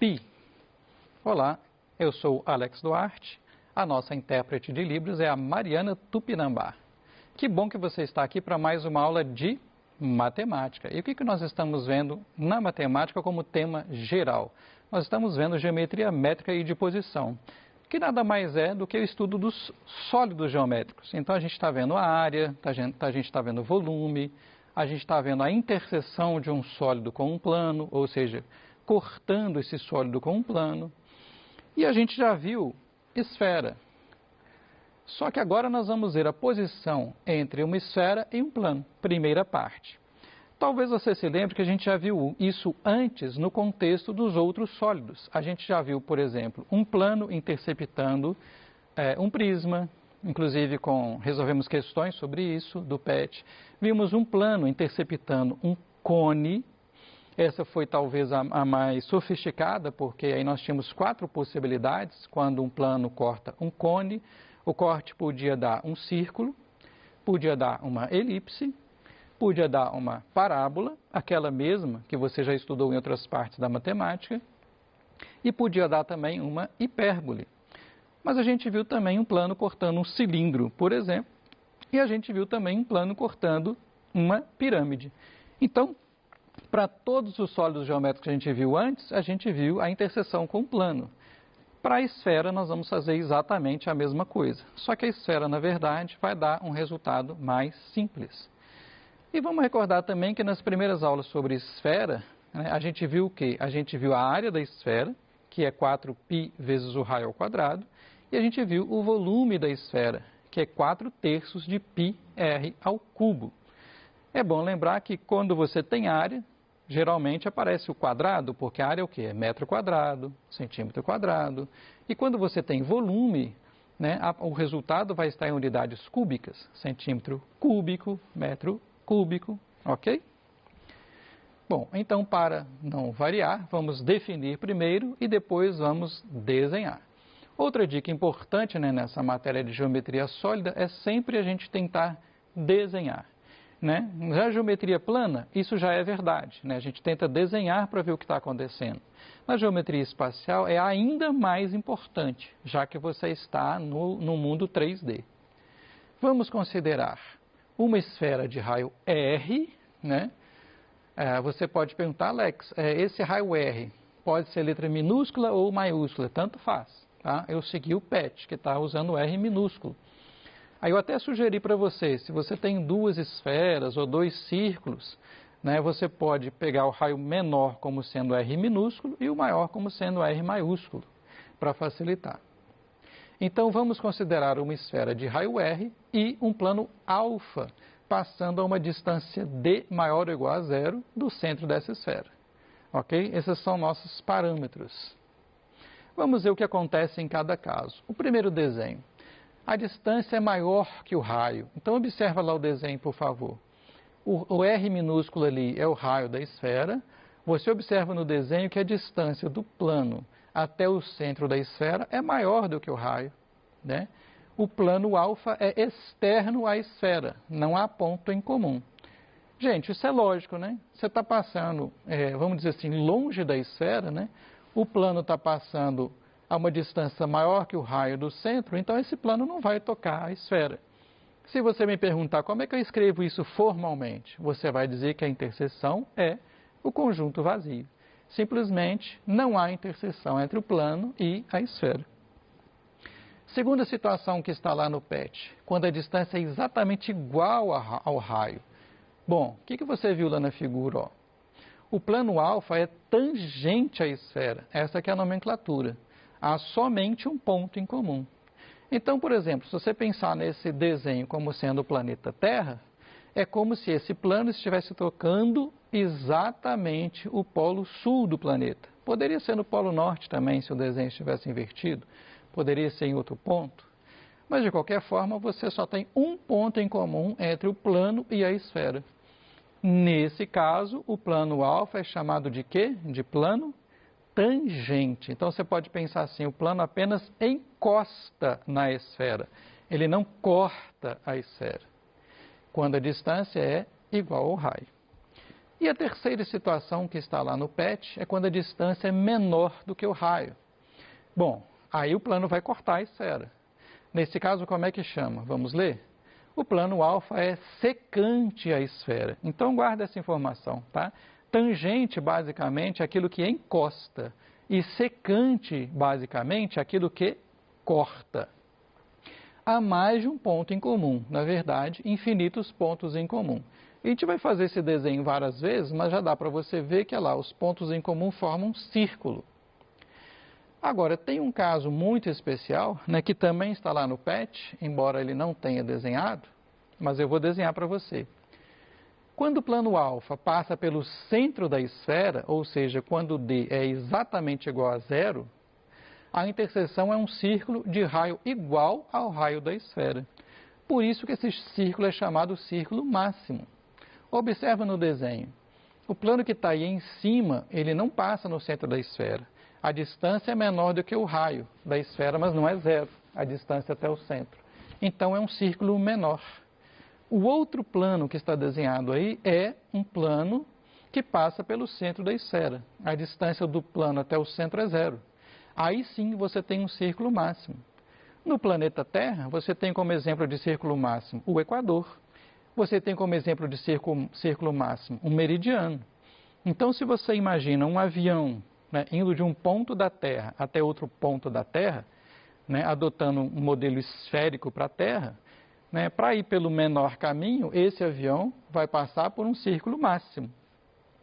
π. Olá, eu sou Alex Duarte, a nossa intérprete de Libras é a Mariana Tupinambá. Que bom que você está aqui para mais uma aula de matemática. E o que nós estamos vendo na matemática como tema geral? Nós estamos vendo geometria métrica e de posição, que nada mais é do que o estudo dos sólidos geométricos. Então a gente está vendo a área, a gente está vendo o volume, a gente está vendo a interseção de um sólido com um plano, ou seja, cortando esse sólido com um plano. E a gente já viu esfera. Só que agora nós vamos ver a posição entre uma esfera e um plano, primeira parte. Talvez você se lembre que a gente já viu isso antes no contexto dos outros sólidos. A gente já viu, por exemplo, um plano interceptando um prisma, inclusive resolvemos questões sobre isso do PET. Vimos um plano interceptando um cone. Essa foi talvez a mais sofisticada, porque aí nós tínhamos 4 possibilidades quando um plano corta um cone. O corte podia dar um círculo, podia dar uma elipse, podia dar uma parábola, aquela mesma que você já estudou em outras partes da matemática, e podia dar também uma hipérbole. Mas a gente viu também um plano cortando um cilindro, por exemplo, e a gente viu também um plano cortando uma pirâmide. Então, para todos os sólidos geométricos que a gente viu antes, a gente viu a interseção com o plano. Para a esfera, nós vamos fazer exatamente a mesma coisa. Só que a esfera, na verdade, vai dar um resultado mais simples. E vamos recordar também que nas primeiras aulas sobre esfera, a gente viu o quê? A gente viu a área da esfera, que é 4π vezes o raio ao quadrado, e a gente viu o volume da esfera, que é 4/3 de πr ao cubo. É bom lembrar que quando você tem área, geralmente aparece o quadrado, porque a área é o quê? É metro quadrado, centímetro quadrado. E quando você tem volume, o resultado vai estar em unidades cúbicas, centímetro cúbico, metro cúbico, ok? Bom, então para não variar, vamos definir primeiro e depois vamos desenhar. Outra dica importante nessa matéria de geometria sólida é sempre a gente tentar desenhar. Já a geometria plana, isso já é verdade. A gente tenta desenhar para ver o que está acontecendo. Na geometria espacial é ainda mais importante, já que você está no mundo 3D. Vamos considerar uma esfera de raio R. Você pode perguntar, Alex, esse raio R pode ser letra minúscula ou maiúscula? Tanto faz. Tá? Eu segui o PET, que está usando o R minúsculo. Aí eu até sugeri para você, se você tem 2 esferas ou 2 círculos, você pode pegar o raio menor como sendo R minúsculo e o maior como sendo R maiúsculo, para facilitar. Então vamos considerar uma esfera de raio R e um plano alfa, passando a uma distância d maior ou igual a 0 do centro dessa esfera. Ok? Esses são nossos parâmetros. Vamos ver o que acontece em cada caso. O primeiro desenho. A distância é maior que o raio. Então, observa lá o desenho, por favor. O R minúsculo ali é o raio da esfera. Você observa no desenho que a distância do plano até o centro da esfera é maior do que o raio. O plano alfa é externo à esfera, não há ponto em comum. Gente, isso é lógico, Você está passando, vamos dizer assim, longe da esfera, O plano está passando a uma distância maior que o raio do centro, então esse plano não vai tocar a esfera. Se você me perguntar como é que eu escrevo isso formalmente, você vai dizer que a interseção é o conjunto vazio. Simplesmente não há interseção entre o plano e a esfera. Segunda situação que está lá no PET, quando a distância é exatamente igual ao raio. Bom, o que você viu lá na figura? O plano alfa é tangente à esfera, essa que é a nomenclatura. Há somente um ponto em comum. Então, por exemplo, se você pensar nesse desenho como sendo o planeta Terra, é como se esse plano estivesse tocando exatamente o polo sul do planeta. Poderia ser no polo norte também, se o desenho estivesse invertido. Poderia ser em outro ponto. Mas, de qualquer forma, você só tem um ponto em comum entre o plano e a esfera. Nesse caso, o plano alfa é chamado de quê? De plano tangente. Então, você pode pensar assim, o plano apenas encosta na esfera. Ele não corta a esfera, quando a distância é igual ao raio. E a terceira situação que está lá no PET é quando a distância é menor do que o raio. Bom, aí o plano vai cortar a esfera. Nesse caso, como é que chama? Vamos ler? O plano alfa é secante à esfera. Então, guarda essa informação, tá? Tangente, basicamente, é aquilo que encosta. E secante, basicamente, é aquilo que corta. Há mais de um ponto em comum. Na verdade, infinitos pontos em comum. A gente vai fazer esse desenho várias vezes, mas já dá para você ver que lá, os pontos em comum formam um círculo. Agora, tem um caso muito especial, né, que também está lá no PET, embora ele não tenha desenhado, mas eu vou desenhar para você. Quando o plano alfa passa pelo centro da esfera, ou seja, quando D é exatamente igual a zero, a interseção é um círculo de raio igual ao raio da esfera. Por isso que esse círculo é chamado círculo máximo. Observa no desenho. O plano que está aí em cima, ele não passa no centro da esfera. A distância é menor do que o raio da esfera, mas não é zero, a distância até o centro. Então, é um círculo menor. O outro plano que está desenhado aí é um plano que passa pelo centro da esfera. A distância do plano até o centro é zero. Aí sim você tem um círculo máximo. No planeta Terra, você tem como exemplo de círculo máximo o Equador. Você tem como exemplo de círculo máximo um meridiano. Então, se você imagina um avião, né, indo de um ponto da Terra até outro ponto da Terra, né, adotando um modelo esférico para a Terra, né, para ir pelo menor caminho, esse avião vai passar por um círculo máximo.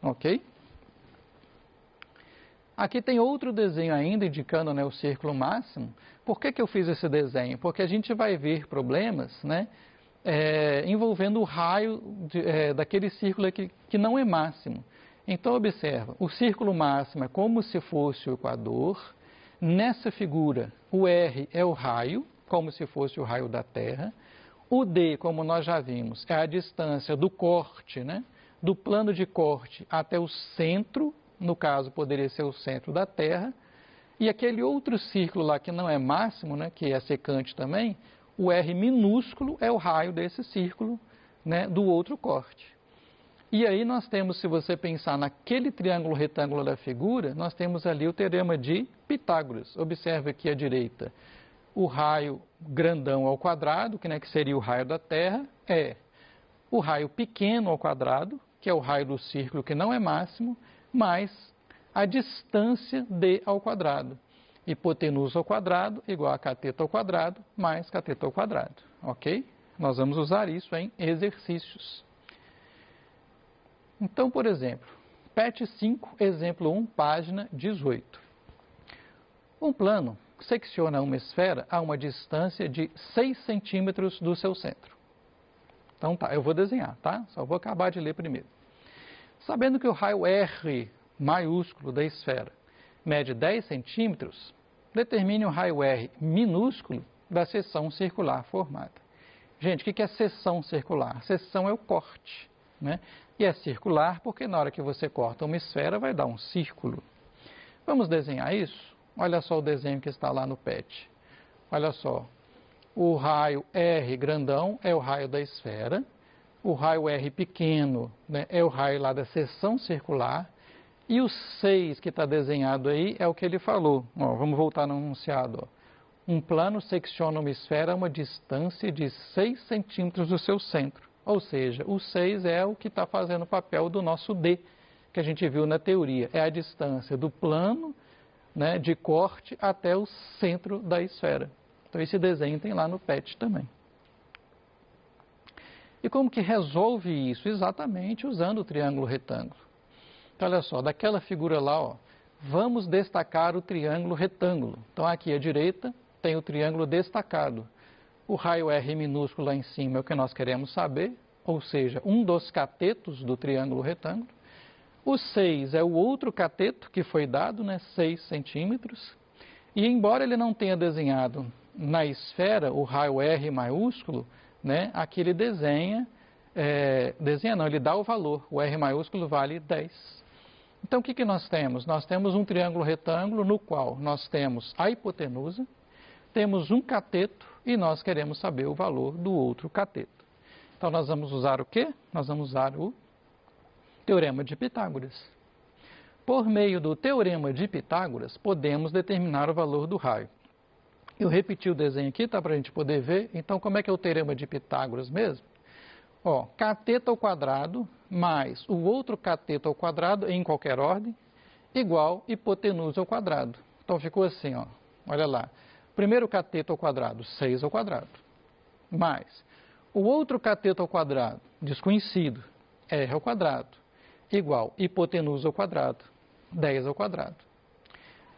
Ok? Aqui tem outro desenho ainda indicando, né, o círculo máximo. Por que eu fiz esse desenho? Porque a gente vai ver problemas, né, envolvendo o raio daquele círculo aqui, que não é máximo. Então, observa, o círculo máximo é como se fosse o Equador. Nessa figura, o R é o raio, como se fosse o raio da Terra. O D, como nós já vimos, é a distância do corte, né, do plano de corte até o centro, no caso poderia ser o centro da Terra. E aquele outro círculo lá que não é máximo, né, que é secante também, o R minúsculo é o raio desse círculo, né, do outro corte. E aí nós temos, se você pensar naquele triângulo retângulo da figura, nós temos ali o teorema de Pitágoras. Observe aqui à direita. O raio grandão ao quadrado, que seria o raio da Terra, é o raio pequeno ao quadrado, que é o raio do círculo que não é máximo, mais a distância d ao quadrado. Hipotenusa ao quadrado igual a cateto ao quadrado mais cateto ao quadrado. Ok? Nós vamos usar isso em exercícios. Então, por exemplo, PET 5, exemplo 1, página 18. Um plano secciona uma esfera a uma distância de 6 centímetros do seu centro. Então tá, eu vou desenhar, tá? Só vou acabar de ler primeiro. Sabendo que o raio R maiúsculo da esfera mede 10 centímetros, determine o raio R minúsculo da seção circular formada. Gente, o que é seção circular? Seção é o corte, né? E é circular porque na hora que você corta uma esfera vai dar um círculo. Vamos desenhar isso? Olha só o desenho que está lá no PET. Olha só, o raio R grandão é o raio da esfera, o raio R pequeno, né, é o raio lá da seção circular, e o 6 que está desenhado aí é o que ele falou. Ó, vamos voltar no enunciado. Ó. Um plano secciona uma esfera a uma distância de 6 centímetros do seu centro. Ou seja, o 6 é o que está fazendo o papel do nosso D, que a gente viu na teoria. É a distância do plano, né, de corte até o centro da esfera. Então, esse desenho tem lá no PET também. E como que resolve isso? Exatamente usando o triângulo retângulo. Então, olha só, daquela figura lá, ó, vamos destacar o triângulo retângulo. Então, aqui à direita tem o triângulo destacado. O raio R minúsculo lá em cima é o que nós queremos saber, ou seja, um dos catetos do triângulo retângulo. O 6 é o outro cateto que foi dado, né, 6 centímetros. E embora ele não tenha desenhado na esfera o raio R maiúsculo, né, aqui ele ele dá o valor. O R maiúsculo vale 10. Então, o que nós temos? Nós temos um triângulo retângulo no qual nós temos a hipotenusa, temos um cateto e nós queremos saber o valor do outro cateto. Então, nós vamos usar o quê? Nós vamos usar o Teorema de Pitágoras. Por meio do Teorema de Pitágoras, podemos determinar o valor do raio. Eu repeti o desenho aqui, tá, para a gente poder ver. Então, como é que é o Teorema de Pitágoras mesmo? Ó, cateto ao quadrado mais o outro cateto ao quadrado em qualquer ordem, igual hipotenusa ao quadrado. Então, ficou assim, ó. Olha lá. Primeiro cateto ao quadrado, 6 ao quadrado. Mais o outro cateto ao quadrado, desconhecido, r ao quadrado, igual hipotenusa ao quadrado, 10 ao quadrado.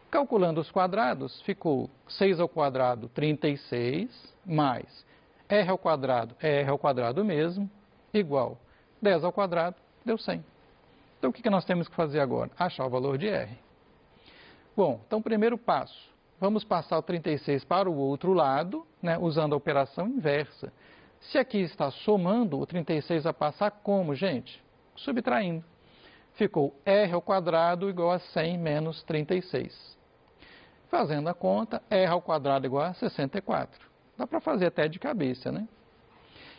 Calculando os quadrados, ficou 6 ao quadrado, 36, mais r ao quadrado, é r ao quadrado mesmo, igual 10 ao quadrado, deu 100. Então, o que nós temos que fazer agora? Achar o valor de r. Bom, então, primeiro passo, vamos passar o 36 para o outro lado, né, usando a operação inversa. Se aqui está somando, o 36 vai passar como, gente? Subtraindo. Ficou r ao quadrado igual a 100 menos 36. Fazendo a conta, r ao quadrado igual a 64. Dá para fazer até de cabeça, né?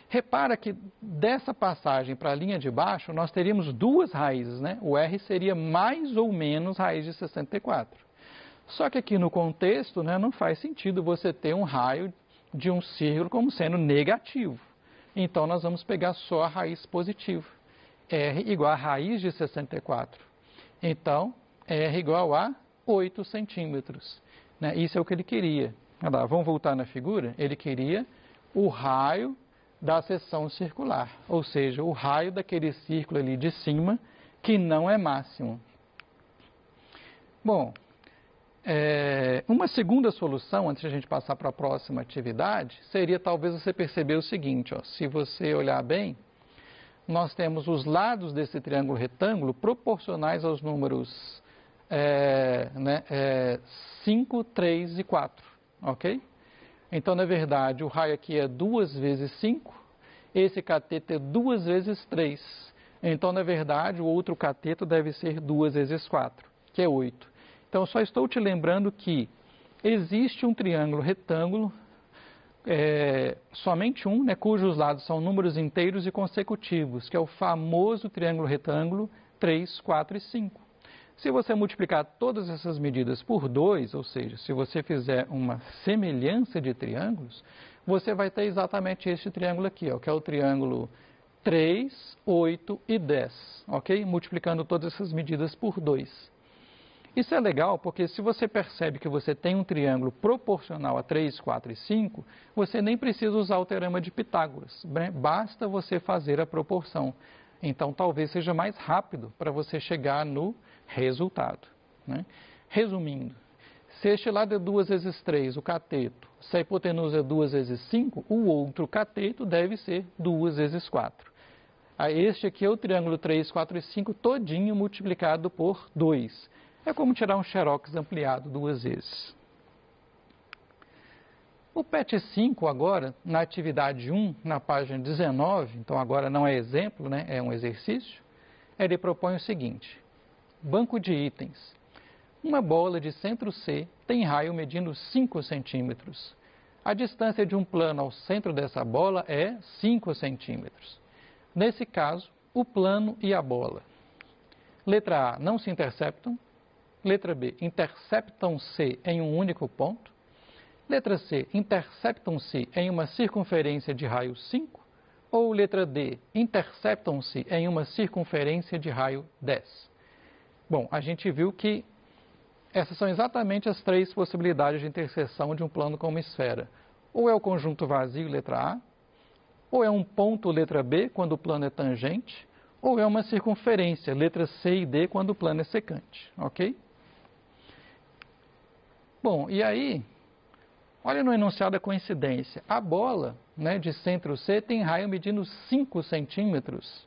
Repara que dessa passagem para a linha de baixo, nós teríamos duas raízes, né? O r seria mais ou menos raiz de 64. Só que aqui no contexto, né, não faz sentido você ter um raio de um círculo como sendo negativo. Então, nós vamos pegar só a raiz positiva. R igual a raiz de 64. Então, R igual a 8 centímetros. Né? Isso é o que ele queria. Olha lá, vamos voltar na figura? Ele queria o raio da seção circular, ou seja, o raio daquele círculo ali de cima, que não é máximo. Bom, uma segunda solução, antes de a gente passar para a próxima atividade, seria talvez você perceber o seguinte, ó, se você olhar bem, nós temos os lados desse triângulo retângulo proporcionais aos números 5, 3 e 4, ok? Então, na verdade, o raio aqui é 2 vezes 5, esse cateto é 2 vezes 3. Então, na verdade, o outro cateto deve ser 2 vezes 4, que é 8. Então, só estou te lembrando que existe um triângulo retângulo, somente um, né, cujos lados são números inteiros e consecutivos, que é o famoso triângulo retângulo 3, 4 e 5. Se você multiplicar todas essas medidas por 2, ou seja, se você fizer uma semelhança de triângulos, você vai ter exatamente este triângulo aqui, ó, que é o triângulo 3, 8 e 10, ok? Multiplicando todas essas medidas por 2. Isso é legal porque se você percebe que você tem um triângulo proporcional a 3, 4 e 5, você nem precisa usar o teorema de Pitágoras, né? Basta você fazer a proporção. Então, talvez seja mais rápido para você chegar no resultado. Né? Resumindo, se este lado é 2 vezes 3, o cateto, se a hipotenusa é 2 vezes 5, o outro cateto deve ser 2 vezes 4. Este aqui é o triângulo 3, 4 e 5 todinho multiplicado por 2. É como tirar um xerox ampliado 2 vezes. O PET 5 agora, na atividade 1, na página 19, então agora não é exemplo, né, é um exercício, ele propõe o seguinte: banco de itens. Uma bola de centro C tem raio medindo 5 centímetros. A distância de um plano ao centro dessa bola é 5 centímetros. Nesse caso, o plano e a bola. Letra A, não se interceptam. Letra B, interceptam-se em um único ponto. Letra C, interceptam-se em uma circunferência de raio 5. Ou letra D, interceptam-se em uma circunferência de raio 10. Bom, a gente viu que essas são exatamente as três possibilidades de interseção de um plano com uma esfera. Ou é o conjunto vazio, letra A, ou é um ponto, letra B, quando o plano é tangente, ou é uma circunferência, letra C e D, quando o plano é secante, ok? Bom, e aí, olha no enunciado a coincidência. A bola, né, de centro C tem raio medindo 5 centímetros.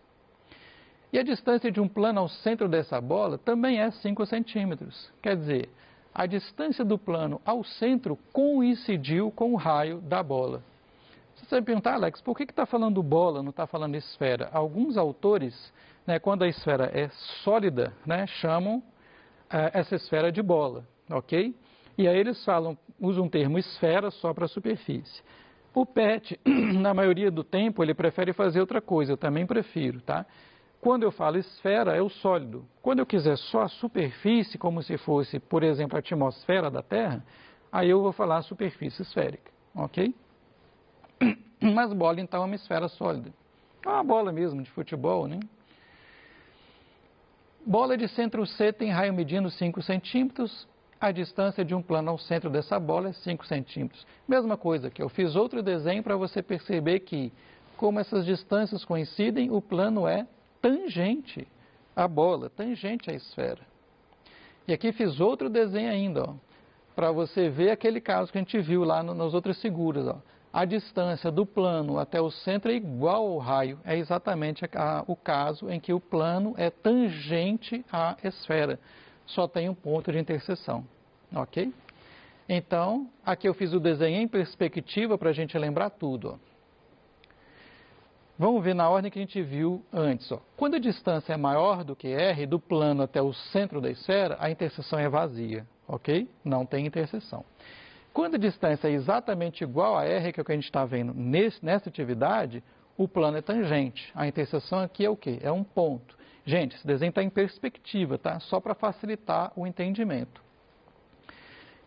E a distância de um plano ao centro dessa bola também é 5 centímetros. Quer dizer, a distância do plano ao centro coincidiu com o raio da bola. Você vai perguntar, Alex, por que está falando bola, não está falando esfera? Alguns autores, né, quando a esfera é sólida, né, chamam essa esfera de bola, ok? E aí eles usam o termo esfera só para a superfície. O PET, na maioria do tempo, ele prefere fazer outra coisa, eu também prefiro, tá? Quando eu falo esfera, é o sólido. Quando eu quiser só a superfície, como se fosse, por exemplo, a atmosfera da Terra, aí eu vou falar superfície esférica, ok? Mas bola, então, é uma esfera sólida. É uma bola mesmo de futebol, né? Bola de centro C tem raio medindo 5 centímetros. A distância de um plano ao centro dessa bola é 5 centímetros. Mesma coisa que eu fiz outro desenho para você perceber que, como essas distâncias coincidem, o plano é tangente à bola, tangente à esfera. E aqui fiz outro desenho ainda, para você ver aquele caso que a gente viu lá nas outras figuras. Ó. A distância do plano até o centro é igual ao raio, é exatamente o caso em que o plano é tangente à esfera. Só tem um ponto de interseção, ok? Então, aqui eu fiz o desenho em perspectiva para a gente lembrar tudo. Ó. Vamos ver na ordem que a gente viu antes. Ó. Quando a distância é maior do que r, do plano até o centro da esfera, a interseção é vazia, ok? Não tem interseção. Quando a distância é exatamente igual a r, que é o que a gente está vendo nessa atividade, o plano é tangente. A interseção aqui é o quê? É um ponto. Gente, esse desenho está em perspectiva, tá? Só para facilitar o entendimento.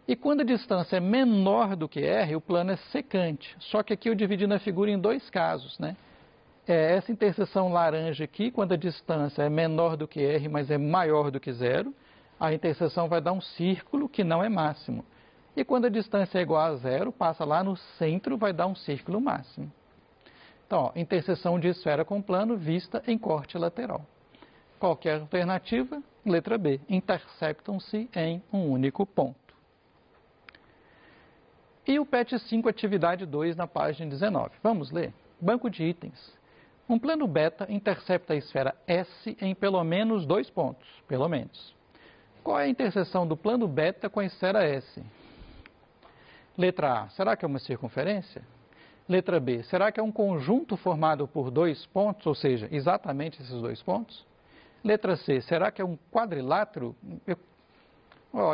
E quando a distância é menor do que r, o plano é secante. Só que aqui eu dividi na figura em dois casos, né? Essa interseção laranja aqui, quando a distância é menor do que r, mas é maior do que zero, a interseção vai dar um círculo que não é máximo. E quando a distância é igual a zero, passa lá no centro, vai dar um círculo máximo. Então, ó, interseção de esfera com plano vista em corte lateral. Qualquer alternativa? Letra B. Intersectam-se em um único ponto. E o PET 5, atividade 2, na página 19. Vamos ler? Banco de itens. Um plano beta intercepta a esfera S em pelo menos 2 pontos. Pelo menos. Qual é a interseção do plano beta com a esfera S? Letra A. Será que é uma circunferência? Letra B. Será que é um conjunto formado por 2 pontos, ou seja, exatamente esses 2 pontos? Letra C. Será que é um quadrilátero?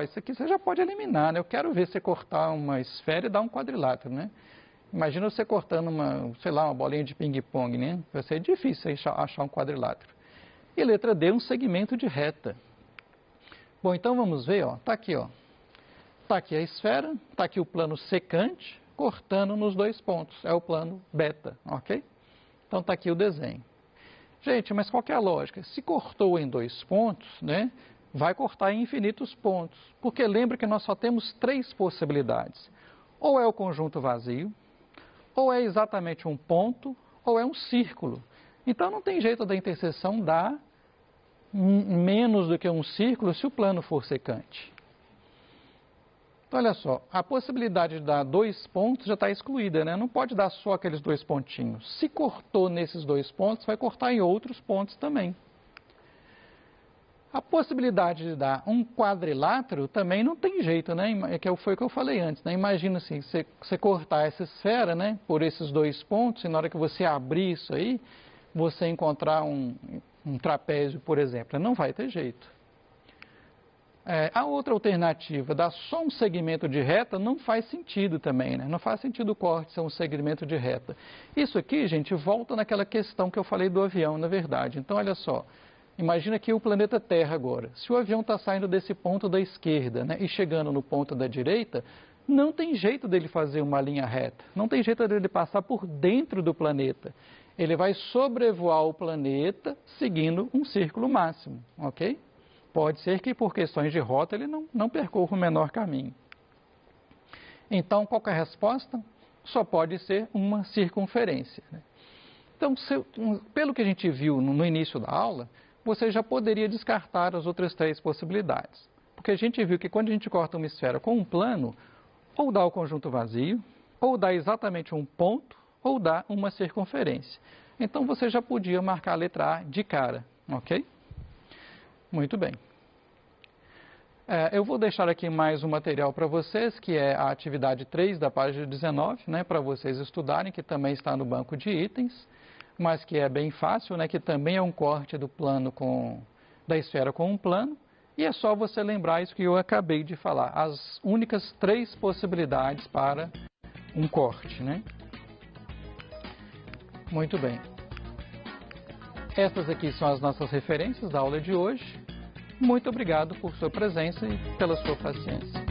Isso aqui você já pode eliminar, né? Eu quero ver você cortar uma esfera e dar um quadrilátero, né? Imagina você cortando uma bolinha de ping-pong, né? Vai ser difícil achar um quadrilátero. E letra D, um segmento de reta. Bom, então vamos ver, ó. Tá aqui, ó. Tá aqui a esfera, tá aqui o plano secante, cortando nos 2 pontos. É o plano beta, ok? Então tá aqui o desenho. Gente, mas qual que é a lógica? Se cortou em 2 pontos, né? Vai cortar em infinitos pontos. Porque lembra que nós só temos 3 possibilidades. Ou é o conjunto vazio, ou é exatamente um ponto, ou é um círculo. Então não tem jeito da interseção dar menos do que um círculo se o plano for secante. Então, olha só, a possibilidade de dar 2 pontos já está excluída, né? Não pode dar só aqueles 2 pontinhos. Se cortou nesses 2 pontos, vai cortar em outros pontos também. A possibilidade de dar um quadrilátero também não tem jeito, né? Foi o que eu falei antes, né? Imagina assim, você cortar essa esfera, né? Por esses 2 pontos, e na hora que você abrir isso aí, você encontrar um trapézio, por exemplo. Não vai ter jeito. A outra alternativa, dar só um segmento de reta, não faz sentido também, né? Não faz sentido o corte ser um segmento de reta. Isso aqui, gente, volta naquela questão que eu falei do avião, na verdade. Então, olha só. Imagina aqui o planeta Terra agora. Se o avião está saindo desse ponto da esquerda, né, e chegando no ponto da direita, não tem jeito dele fazer uma linha reta. Não tem jeito dele passar por dentro do planeta. Ele vai sobrevoar o planeta seguindo um círculo máximo, ok? Pode ser que por questões de rota ele não percorra o menor caminho. Então, qual que é a resposta? Só pode ser uma circunferência, né? Então, pelo que a gente viu no início da aula, você já poderia descartar as outras 3 possibilidades. Porque a gente viu que quando a gente corta uma esfera com um plano, ou dá o conjunto vazio, ou dá exatamente um ponto, ou dá uma circunferência. Então você já podia marcar a letra A de cara, ok? Muito bem. Eu vou deixar aqui mais um material para vocês, que é a atividade 3 da página 19, né, para vocês estudarem, que também está no banco de itens, mas que é bem fácil, né, que também é um corte do plano da esfera com um plano, e é só você lembrar isso que eu acabei de falar, as únicas 3 possibilidades para um corte, né? Muito bem. Essas aqui são as nossas referências da aula de hoje. Muito obrigado por sua presença e pela sua paciência.